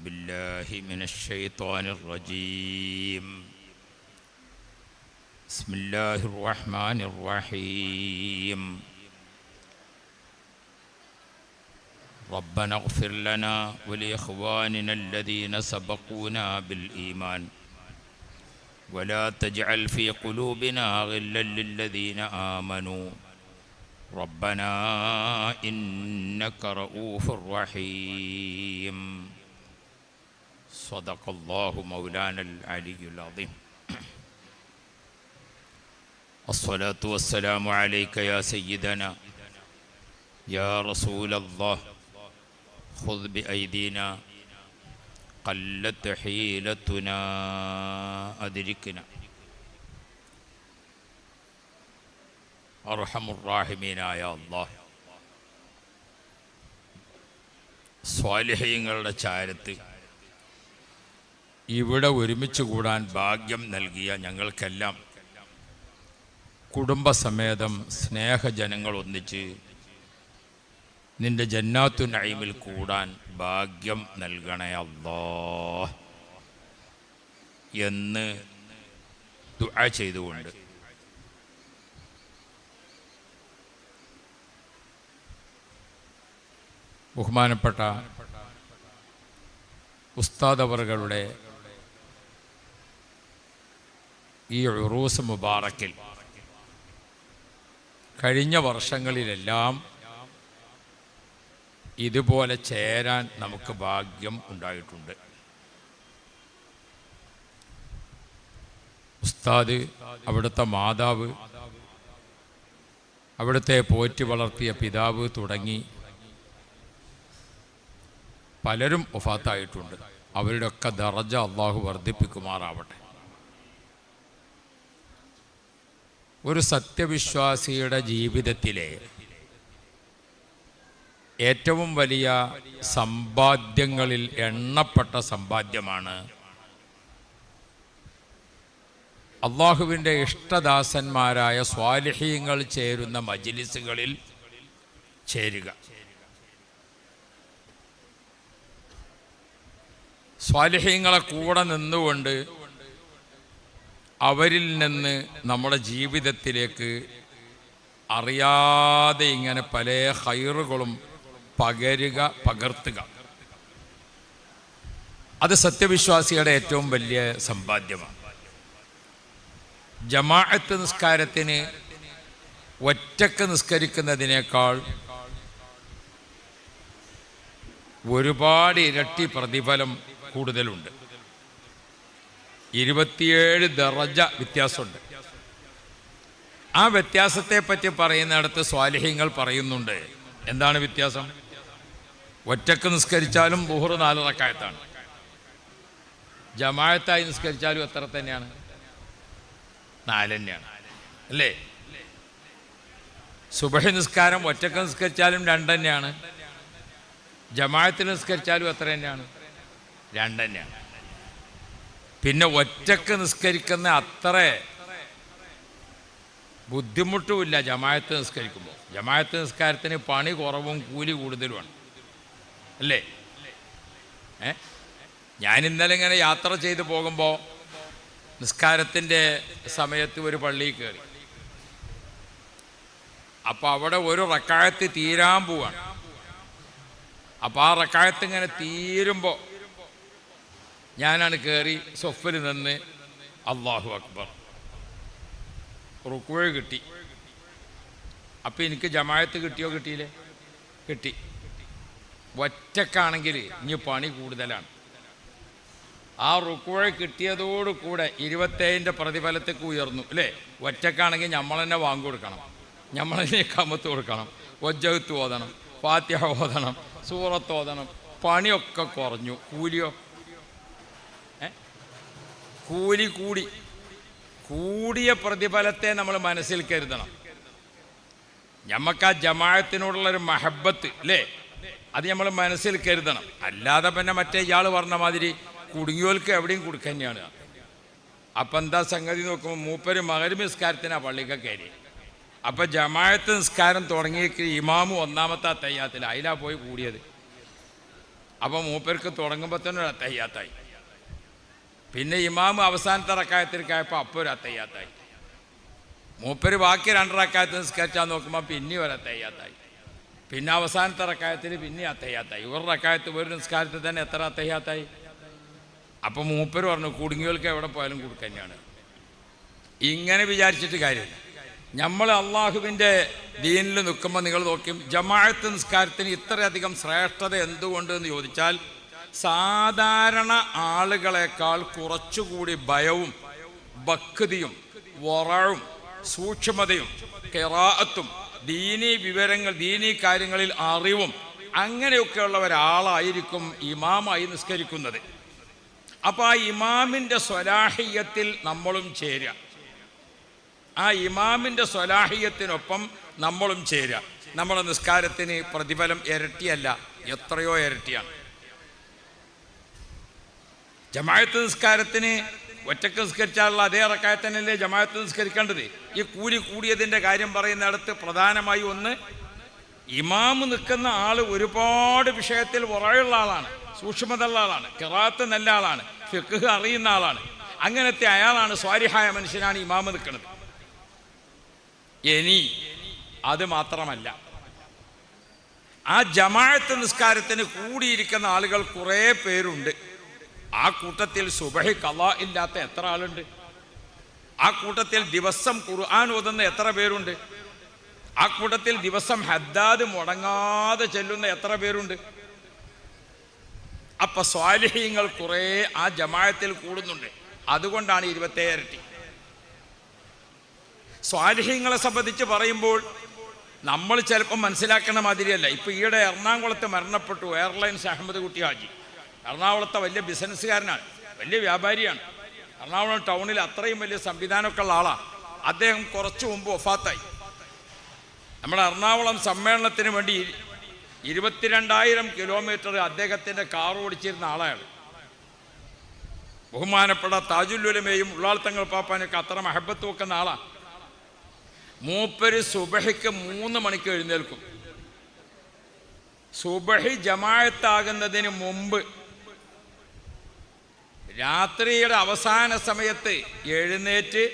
بالله من الشيطان الرجيم. بسم الله الرحمن الرحيم. ربنا اغفر لنا ولإخواننا الذين سبقونا بالإيمان ولا تجعل في قلوبنا غلا للذين آمنوا ربنا إنك رؤوف رحيم. صدق الله مولانا العلي العظيم. الصلاة والسلام عليك يا سيدنا يا رسول الله. خذ بأيدينا قلت حيلتنا أدركنا. അർഹമുറാഹിമീനായ അല്ലാഹ്, സ്വാലിഹീങ്ങളുടെ ചാരത്ത് ഇവിടെ ഒരുമിച്ച് കൂടാൻ ഭാഗ്യം നൽകിയ ഞങ്ങൾക്കെല്ലാം കുടുംബസമേതം സ്നേഹജനങ്ങൾ ഒന്നിച്ച് നിന്റെ ജന്നാത്തു നഈമിൽ കൂടാൻ ഭാഗ്യം നൽകണേ അല്ലാഹ് എന്ന് ദുആ ചെയ്തുകൊണ്ട് ബഹുമാനപ്പെട്ട ഉസ്താദ് അവറുകളുടെ ഈ ഉറൂസ് മുബാറക്കിൽ കഴിഞ്ഞ വർഷങ്ങളിലെല്ലാം ഇതുപോലെ ചേരാൻ നമുക്ക് ഭാഗ്യം ഉണ്ടായിട്ടുണ്ട്. ഉസ്താദ്, അവിടുത്തെ മാതാവ്, അവിടുത്തെ പോറ്റി വളർത്തിയ പിതാവ് തുടങ്ങി പലരും വഫാത്തായിട്ടുണ്ട്. അവരുടെയൊക്കെ ദറജ അള്ളാഹു വർദ്ധിപ്പിക്കുമാറാവട്ടെ. ഒരു സത്യവിശ്വാസിയുടെ ജീവിതത്തിലെ ഏറ്റവും വലിയ സമ്പാദ്യങ്ങളിൽ എണ്ണപ്പെട്ട സമ്പാദ്യമാണ് അള്ളാഹുവിൻ്റെ ഇഷ്ടദാസന്മാരായ സ്വാലിഹീങ്ങൾ ചേരുന്ന മജ്ലിസുകളിൽ ചേരുക. സ്വാലിഹീങ്ങളെ കൂടെ നിന്നുകൊണ്ട് അവരിൽ നിന്ന് നമ്മുടെ ജീവിതത്തിലേക്ക് അറിയാതെ ഇങ്ങനെ പല ഖൈറുകളും പകർത്തുക. അത് സത്യവിശ്വാസിയുടെ ഏറ്റവും വലിയ സമ്പാദ്യമാണ്. ജമാഅത്ത് നിസ്കാരത്തിന് ഒറ്റക്ക് നിസ്കരിക്കുന്നതിനേക്കാൾ ഒരുപാട് ഇരട്ടി പ്രതിഫലം കൂടുതലുണ്ട്. 27 ദറജ വ്യത്യാസമുണ്ട്. ആ വ്യത്യാസത്തെപ്പറ്റി പറയുന്നിടത്ത് സ്വാലിഹീങ്ങൾ പറയുന്നുണ്ട്. എന്താണ് വ്യത്യാസം? ഒറ്റക്ക് നിസ്കരിച്ചാലും ളുഹ്ർ 4 റക്അത്താണ്, ജമാഅത്തായി നിസ്കരിച്ചാലും എത്ര തന്നെയാണ്? 4 തന്നെയാണ്, അല്ലേ? സുബഹി നിസ്കാരം ഒറ്റക്ക് നിസ്കരിച്ചാലും 2 തന്നെയാണ്, ജമാഅത്തിൽ നിസ്കരിച്ചാലും എത്ര തന്നെയാണ്? 2 തന്നെയാണ്. പിന്നെ ഒറ്റക്ക് നിസ്കരിക്കുന്ന അത്ര ബുദ്ധിമുട്ടുമില്ല ജമാഅത്ത് നിസ്കരിക്കുമ്പോൾ. ജമാഅത്ത് നിസ്കാരത്തിന് പണി കുറവും കൂലി കൂടുതലുമാണ്, അല്ലേ? ഞാൻ ഇന്നലെ ഇങ്ങനെ യാത്ര ചെയ്ത് പോകുമ്പോൾ നിസ്കാരത്തിൻ്റെ സമയത്ത് ഒരു പള്ളിയിൽ കയറി. അപ്പോൾ അവിടെ ഒരു റക്അത്ത് തീരാൻ പോവാണ്. അപ്പോൾ ആ റക്അത്ത് ഇങ്ങനെ തീരുമ്പോൾ ഞാനാണ് കയറി സൊഫിൽ നിന്ന് അല്ലാഹു അക്ബർ, റുക്വ കിട്ടി. അപ്പം എനിക്ക് ജമാഅത്ത് കിട്ടിയോ? കിട്ടിയില്ലേ? കിട്ടി. ഒറ്റക്കാണെങ്കിൽ ഇനി പണി കൂടുതലാണ്. ആ റുക്വ കിട്ടിയതോടുകൂടെ 27ൻ്റെ പ്രതിഫലത്തേക്ക് ഉയർന്നു, അല്ലേ? ഒറ്റക്കാണെങ്കിൽ നമ്മൾ തന്നെ വാങ്ങി കൊടുക്കണം, നമ്മൾ തന്നെ കമത്ത് കൊടുക്കണം, വജ്ജഹത്ത് ഓതണം, ഫാത്തിഹ ഓതണം, സൂറത്ത് ഓതണം. പണിയൊക്കെ കുറഞ്ഞു. കൂലിയോ? കൂലി കൂടിയ പ്രതിഫലത്തെ നമ്മൾ മനസ്സിൽ കരുതണം. നമുക്ക് ആ ജമാഅത്തിനോടുള്ളൊരു മഹബത്ത്, അല്ലേ? അത് നമ്മൾ മനസ്സിൽ കരുതണം. അല്ലാതെ പിന്നെ മറ്റേ ഇയാൾ പറഞ്ഞ മാതിരി കുടുങ്ങിയോൽക്ക് എവിടെയും കൊടുക്കുക തന്നെയാണ്. അപ്പം എന്താ സംഗതി നോക്കുമ്പോൾ മൂപ്പര് മഗ്‌രിബ് നിസ്കാരത്തിനാണ് പള്ളിക്ക് കയറി. അപ്പം ജമാഅത്ത് നിസ്കാരം തുടങ്ങിയ ഇമാമു 1ാമത്തെ തയ്യാത്തിൽ അതിലാ പോയി കൂടിയത്. അപ്പോൾ മൂപ്പർക്ക് തുടങ്ങുമ്പോൾ തന്നെ ഒരു അത്തഹിയ്യാത്തായി. പിന്നെ ഇമാം അവസാനത്തെ റക്കായത്തിലേക്കായപ്പോൾ അപ്പോൾ ഒരു അത്തഹിയ്യാത്തായി. മൂപ്പര് ബാക്കി 2 റക്കായത്ത് നിസ്കരിച്ചാൽ നോക്കുമ്പോൾ പിന്നെ ഒരു അത്തഹിയ്യാത്തായി. പിന്നെ അവസാനത്തെ റക്കായത്തിൽ പിന്നെ അത്തഹിയ്യാത്തായി. ഒരു റക്കായത്ത് ഒരു നിസ്കാരത്തിൽ തന്നെ എത്ര അത്തഹിയ്യാത്തായി? അപ്പം മൂപ്പര് പറഞ്ഞു കുടുങ്ങികൾക്ക് എവിടെ പോയാലും കൊടുക്കുക തന്നെയാണ്. ഇങ്ങനെ വിചാരിച്ചിട്ട് കാര്യമില്ല. നമ്മൾ അള്ളാഹുവിൻ്റെ ദീനിൽ നിൽക്കുമ്പോൾ നിങ്ങൾ നോക്കും, ജമാഅത്ത് നിസ്കാരത്തിന് ഇത്രയധികം ശ്രേഷ്ഠത എന്തുകൊണ്ട് എന്ന് ചോദിച്ചാൽ, സാധാരണ ആളുകളെക്കാൾ കുറച്ചുകൂടി ഭയവും ഭക്തിയും വറഉം സൂക്ഷ്മതയും ഖിറാഅത്തും ദീനീ വിവരങ്ങൾ ദീനീ കാര്യങ്ങളിൽ അറിവും അങ്ങനെയൊക്കെയുള്ള ഒരാളായിരിക്കും ഇമാമായി നിസ്കരിക്കുന്നത്. അപ്പോൾ ആ ഇമാമിൻ്റെ സ്വലാഹിയത്തിൽ നമ്മളും ചേരുക, ആ ഇമാമിൻ്റെ സ്വലാഹിയത്തിനൊപ്പം നമ്മളും ചേരുക. നമ്മുടെ നിസ്കാരത്തിന് പ്രതിഫലം ഇരട്ടിയല്ല, എത്രയോ ഇരട്ടിയാണ്. ജമാഅത്ത് നിസ്കാരത്തിന് ഒറ്റക്ക് നിസ്കരിച്ചാലുള്ള അതേ റക്കായത്തന്നല്ലേ ജമാഅത്ത് നിസ്കരിക്കേണ്ടത്. ഈ കൂലി കൂടിയതിൻ്റെ കാര്യം പറയുന്നിടത്ത് പ്രധാനമായി ഒന്ന്, ഇമാം നിൽക്കുന്ന ആൾ ഒരുപാട് വിഷയത്തിൽ വറയുള്ള ആളാണ്, സൂക്ഷ്മതയുള്ള ആളാണ്, ഖിറാഅത്ത് നല്ല ആളാണ്, ഫിഖ്ഹ് അറിയുന്ന ആളാണ്. അങ്ങനത്തെ അയാളാണ്, സ്വാലിഹായ മനുഷ്യനാണ് ഇമാം നിൽക്കുന്നത്. ഇനി അത് മാത്രമല്ല, ആ ജമാഅത്ത് നിസ്കാരത്തിന് കൂടിയിരിക്കുന്ന ആളുകൾ കുറേ പേരുണ്ട്. ആ കൂട്ടത്തിൽ സുബഹി ഖളാ ഇല്ലാത്ത എത്ര ആളുണ്ട്? ആ കൂട്ടത്തിൽ ദിവസം ഖുർആൻ ഓതുന്ന എത്ര പേരുണ്ട്? ആ കൂട്ടത്തിൽ ദിവസം ഹദ്ദാദ് മുടങ്ങാതെ ചെല്ലുന്ന എത്ര പേരുണ്ട്? അപ്പൊ സ്വാലിഹീങ്ങൾ കുറേ ആ ജമാഅത്തിൽ കൂടുന്നുണ്ട്. അതുകൊണ്ടാണ് 27 ഇരട്ടി. സ്വാലിഹീങ്ങളെ സംബന്ധിച്ച് പറയുമ്പോൾ നമ്മൾ ചിലപ്പോൾ മനസ്സിലാക്കണ മാതിരിയല്ല. ഇപ്പം ഈയിടെ എറണാകുളത്ത് മരണപ്പെട്ടു എയർലൈൻസ് അഹമ്മദ് കുട്ടി ഹാജി. എറണാകുളത്തെ വലിയ ബിസിനസ്സുകാരനാണ്, വലിയ വ്യാപാരിയാണ്. എറണാകുളം ടൗണിൽ അത്രയും വലിയ സംവിധാനമൊക്കെ ഉള്ള ആളാണ്. അദ്ദേഹം കുറച്ച് മുമ്പ് വഫാത്തായി. നമ്മുടെ എറണാകുളം സമ്മേളനത്തിന് വേണ്ടി 22,000 കിലോമീറ്റർ അദ്ദേഹത്തിൻ്റെ കാർ ഓടിച്ചിരുന്ന ആളാണ്. ബഹുമാനപ്പെട്ട താജുൽ ഉലമയും ഉള്ളാൾ തങ്ങൾ പാപ്പാനൊക്കെ അത്ര മഹബത്ത് വെക്കുന്ന ആളാണ്. മൂപ്പര് സുബഹിക്ക് 3 മണിക്ക് എഴുന്നേൽക്കും. സുബഹി ജമാഅത്താകുന്നതിന് മുമ്പ് രാത്രിയുടെ അവസാന സമയത്ത് എഴുന്നേറ്റ്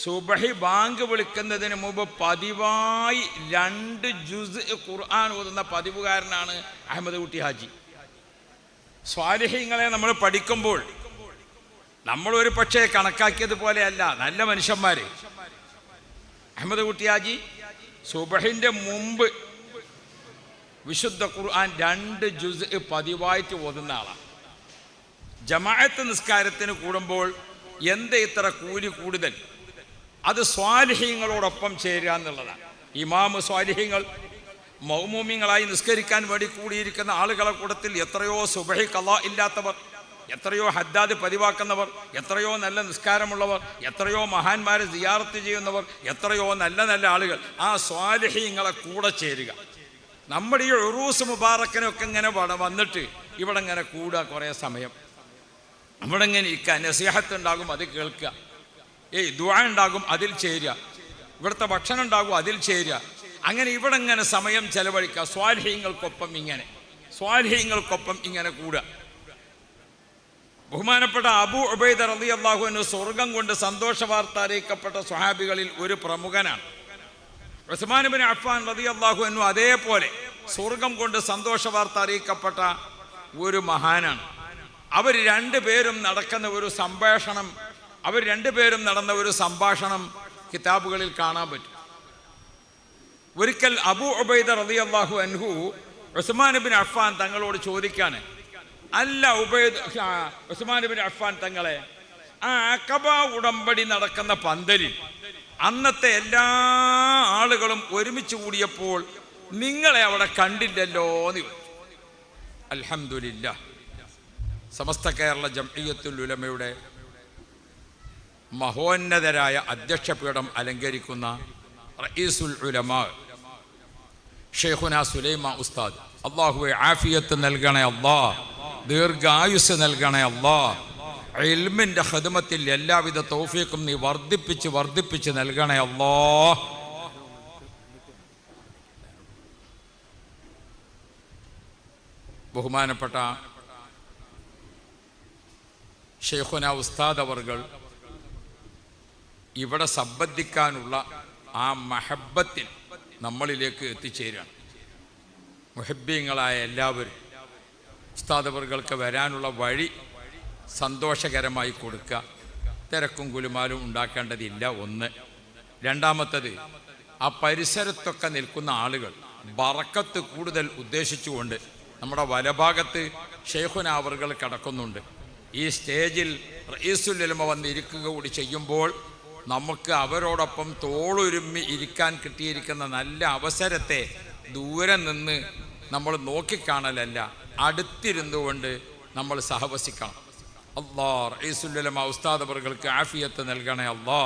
സുബഹി ബാങ്ക് വിളിക്കുന്നതിന് മുമ്പ് പതിവായി 2 ജുസ് ഖുർആൻ ഓതുന്ന പതിവുകാരനാണ് അഹമ്മദ് കുട്ടി ഹാജി. സ്വാലിഹീങ്ങളെ നമ്മൾ പഠിക്കുമ്പോൾ നമ്മൾ ഒരു പക്ഷേ കണക്കാക്കിയതുപോലെയല്ല, നല്ല മനുഷ്യന്മാർ. അഹമ്മദ് കുട്ടി ഹാജി സുബഹിൻ്റെ മുമ്പ് വിശുദ്ധ ഖുർആൻ 2 ജുസ് പതിവായിട്ട് ഓതുന്ന ആളാണ്. ജമാഅത്ത് നിസ്കാരത്തിന് കൂടുമ്പോൾ എന്ത് ഇത്ര കൂലി കൂടുതൽ? അത് സ്വാലിഹീങ്ങളോടൊപ്പം ചേരുക എന്നുള്ളതാണ്. ഇമാമ് സ്വാലിഹീങ്ങൾ മൗമൂമിങ്ങളായി നിസ്കരിക്കാൻ വേണ്ടി കൂടിയിരിക്കുന്ന ആളുകളെ കൂട്ടത്തിൽ എത്രയോ സുബഹി ഖളാ ഇല്ലാത്തവർ, എത്രയോ ഹദ്ദാദ് പതിവാക്കുന്നവർ, എത്രയോ നല്ല നിസ്കാരമുള്ളവർ, എത്രയോ മഹാന്മാരെ സിയാറത്ത് ചെയ്യുന്നവർ, എത്രയോ നല്ല നല്ല ആളുകൾ. ആ സ്വാലിഹീങ്ങളെ കൂടെ ചേരുക. നമ്മുടെ ഈ ഉറൂസ് മുബാറക്കിനൊക്കെ ഇങ്ങനെ വന്നിട്ട് ഇവിടെ ഇങ്ങനെ കൂടുക കുറേ സമയം, അവിടെ ഇങ്ങനെ ഇരിക്കുക, നസീഹത്ത് ഉണ്ടാകും അത് കേൾക്കുക, ദുആ ഉണ്ടാകും അതിൽ ചേരുക, ഇവിടുത്തെ ഭക്ഷണം ഉണ്ടാകും അതിൽ ചേരുക. അങ്ങനെ ഇവിടെ ഇങ്ങനെ സമയം ചെലവഴിക്കുക. സ്വാലിഹീങ്ങൾക്കൊപ്പം ഇങ്ങനെ കൂടുക. ബഹുമാനപ്പെട്ട അബൂ ഉബൈദ റളിയല്ലാഹു അൻഹു സ്വർഗം കൊണ്ട് സന്തോഷ വാർത്ത അറിയിക്കപ്പെട്ട സ്വഹാബികളിൽ ഒരു പ്രമുഖനാണ്. ഉസ്മാൻ ഇബ്നു അഫ്ഫാൻ റളിയല്ലാഹു അൻഹു അതേപോലെ സ്വർഗം കൊണ്ട് സന്തോഷ വാർത്ത അറിയിക്കപ്പെട്ട ഒരു മഹാനാണ്. അവർ രണ്ടുപേരും നടക്കുന്ന ഒരു സംഭാഷണം കിതാബുകളിൽ കാണാൻ പറ്റും. ഒരിക്കൽ അബൂ ഉബൈദ റളിയല്ലാഹു അൻഹു ഉസ്മാൻ ഇബ്നു അഫ്ഫാൻ തങ്ങളോട് ചോദിക്കാണ്, അല്ല ഉസ്മാൻ ഇബ്നു അഫ്ഫാൻ തങ്ങളെ, ആ അഖബ ഉടമ്പടി നടക്കുന്ന പന്തലിൽ അന്നത്തെ എല്ലാ ആളുകളും ഒരുമിച്ച് കൂടിയപ്പോൾ നിങ്ങളെ അവിടെ കണ്ടില്ലല്ലോ എന്ന് ചോദിച്ചു. അൽഹംദുലില്ലാഹ്, സമസ്ത കേരള ജംഇയ്യത്തുൽ ഉലമയുടെ മഹോന്നതരായ അധ്യക്ഷപീഠം അലങ്കരിക്കുന്ന റഈസുൽ ഉലമാ ഷെയ്ഖുന സുലൈമാ ഉസ്താദ്, അല്ലാഹുവേ ആഫിയത്ത് നൽകണേ അല്ലാഹ്, ദീർഘായുസ് നൽകണേ അല്ലാഹ്, ഇൽമിൻ്റെ ഖിദ്മത്തിൽ എല്ലാവിധ തൗഫീഖും നീ വർദ്ധിപ്പിച്ച് നൽകണേ അല്ലാഹ്. ബഹുമാനപ്പെട്ട ഷെയ്ഖുന ഉസ്താദ് അവർകൾ ഇവിടെ സംബന്ധിക്കാനുള്ള ആ മഹബത്തിൽ നമ്മളിലേക്ക് എത്തിച്ചേരുകയാണ്. മുഹബ്ബീങ്ങളായ എല്ലാവരും ഉസ്താദ് അവർകൾക്ക് വരാനുള്ള വഴി സന്തോഷകരമായി കൊടുക്കുക. തിരക്കും കുലുമാലും ഉണ്ടാക്കേണ്ടതില്ല. ഒന്ന്. രണ്ടാമത്തത്, ആ പരിസരത്തൊക്കെ നിൽക്കുന്ന ആളുകൾ ബറക്കത്ത് കൂടുതൽ ഉദ്ദേശിച്ചുകൊണ്ട് നമ്മുടെ വലഭാഗത്ത് ഷെയ്ഖുന അവർകൾ കിടക്കുന്നുണ്ട്. ഈ സ്റ്റേജിൽ റഈസുൽ ഉലമ വന്നിരിക്കുക കൂടി ചെയ്യുമ്പോൾ നമുക്ക് അവരോടൊപ്പം തോളുരുമ്മി ഇരിക്കാൻ കിട്ടിയിരിക്കുന്ന നല്ല അവസരത്തെ ദൂരെ നിന്ന് നമ്മൾ നോക്കിക്കാണലല്ല, അടുത്തിരുന്നുകൊണ്ട് നമ്മൾ സഹവസിക്കണം. അല്ലാ റഈസുൽ ഉലമ ഉസ്താദ് അവർകൾക്ക് ആഫിയത്ത് നൽകണേ അല്ലാ,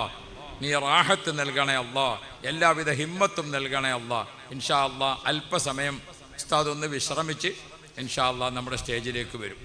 നീ റാഹത്ത് നൽകണേ അല്ലാ, എല്ലാവിധ ഹിമ്മത്തും നൽകണേ അല്ലാ. ഇൻഷാ അല്ലാ അല്പസമയം ഉസ്താദ് ഒന്ന് വിശ്രമിച്ച് ഇൻഷാ അല്ലാ നമ്മുടെ സ്റ്റേജിലേക്ക് വരും.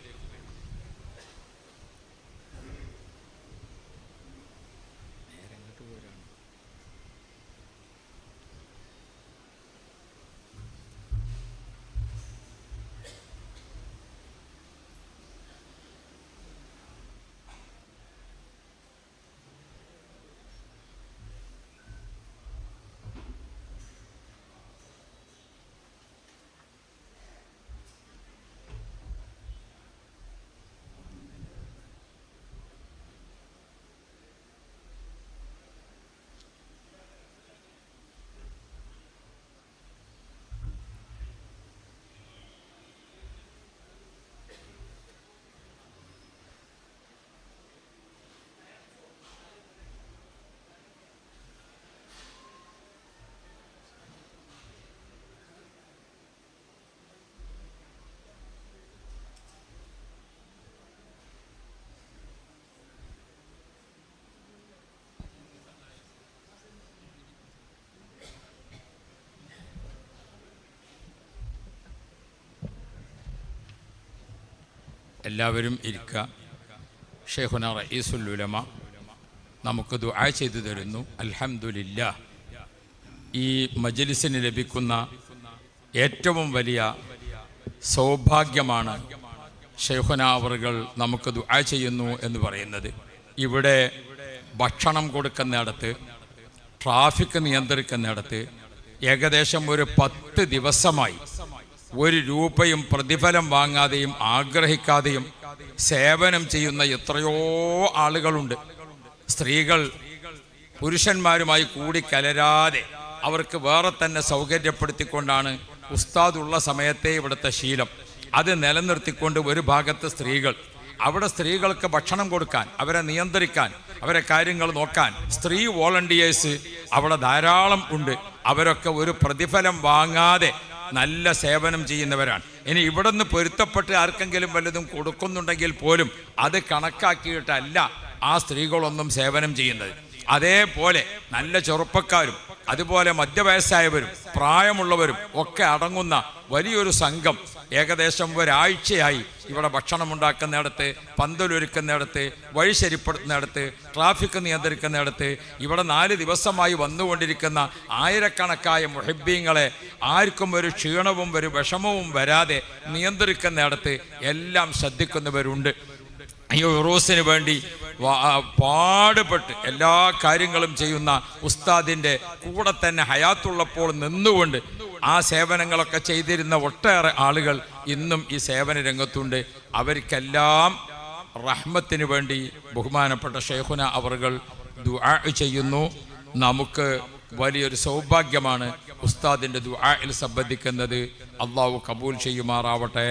എല്ലാവരും ഇരിക്കുക. ഷെയ്ഖുന റഈസുൽ ഉലമ നമുക്ക് ദുആ ചെയ്തു തരുന്നു. അൽഹംദുലില്ലാഹ്, ഈ മജ്ലിസിന് ലഭിക്കുന്ന ഏറ്റവും വലിയ സൗഭാഗ്യമാണ് ഷെയ്ഖുന അവർകൾ നമുക്ക് ദുആ ചെയ്യുന്നു എന്ന് പറയുന്നത്. ഇവിടെ ഭക്ഷണം കൊടുക്കുന്നിടത്ത്, ട്രാഫിക് നിയന്ത്രിക്കുന്നിടത്ത് ഏകദേശം ഒരു 10 ദിവസമായി 1 രൂപയും പ്രതിഫലം വാങ്ങാതെയും ആഗ്രഹിക്കാതെയും സേവനം ചെയ്യുന്ന എത്രയോ ആളുകളുണ്ട്. സ്ത്രീകൾ പുരുഷന്മാരുമായി കൂടി കലരാതെ അവർക്ക് വേറെ തന്നെ സൗകര്യപ്പെടുത്തിക്കൊണ്ടാണ് ഉസ്താദുള്ള സമയത്തെ ഇവിടുത്തെ ശീലം. അത് നിലനിർത്തിക്കൊണ്ട് ഒരു ഭാഗത്ത് സ്ത്രീകൾ, അവിടെ സ്ത്രീകൾക്ക് ഭക്ഷണം കൊടുക്കാൻ, അവരെ നിയന്ത്രിക്കാൻ, അവരെ കാര്യങ്ങൾ നോക്കാൻ സ്ത്രീ വോളണ്ടിയേഴ്സ് അവിടെ ധാരാളം ഉണ്ട്. അവരൊക്കെ ഒരു പ്രതിഫലം വാങ്ങാതെ നല്ല സേവനം ചെയ്യുന്നവരാണ്. ഇനി ഇവിടെ നിന്ന് പൊരുത്തപ്പെട്ട് ആർക്കെങ്കിലും വല്ലതും കൊടുക്കുന്നുണ്ടെങ്കിൽ പോലും അത് കണക്കാക്കിയിട്ടല്ല ആ സ്ത്രീകളൊന്നും സേവനം ചെയ്യുന്നത്. അതേപോലെ നല്ല ചെറുപ്പക്കാരും അതുപോലെ മധ്യവയസ്സായവരും പ്രായമുള്ളവരും ഒക്കെ അടങ്ങുന്ന വലിയൊരു സംഘം ഏകദേശം ഒരാഴ്ചയായി ഇവിടെ ഭക്ഷണം ഉണ്ടാക്കുന്നിടത്ത്, പന്തലൊരുക്കുന്നിടത്ത്, വഴി ശരിപ്പെടുത്തുന്നിടത്ത്, ട്രാഫിക് നിയന്ത്രിക്കുന്നിടത്ത്, ഇവിടെ 4 ദിവസമായി വന്നുകൊണ്ടിരിക്കുന്ന ആയിരക്കണക്കായ മുഹബ്ബീങ്ങളെ ആർക്കും ഒരു ക്ഷീണവും ഒരു വിഷമവും വരാതെ നിയന്ത്രിക്കുന്നിടത്ത് എല്ലാം ശ്രദ്ധിക്കുന്നവരുണ്ട്. ഈ ഉറൂസിന് വേണ്ടി പാടുപെട്ട് എല്ലാ കാര്യങ്ങളും ചെയ്യുന്ന ഉസ്താദിൻ്റെ കൂടെ തന്നെ ഹയാത്തുള്ളപ്പോൾ നിന്നുകൊണ്ട് ആ സേവനങ്ങളൊക്കെ ചെയ്തിരുന്ന ഒട്ടേറെ ആളുകൾ ഇന്നും ഈ സേവന രംഗത്തുണ്ട്. അവർക്കെല്ലാം റഹ്മത്തിന് വേണ്ടി ബഹുമാനപ്പെട്ട ഷെയ്ഖുന അവർകൾ ദുആ ചെയ്യുന്നു. നമുക്ക് വലിയൊരു സൗഭാഗ്യമാണ് ഉസ്താദിൻ്റെ ദുആയിൽ സംബന്ധിക്കുന്നത്. അള്ളാഹു കബൂൽ ചെയ്യുമാറാവട്ടെ.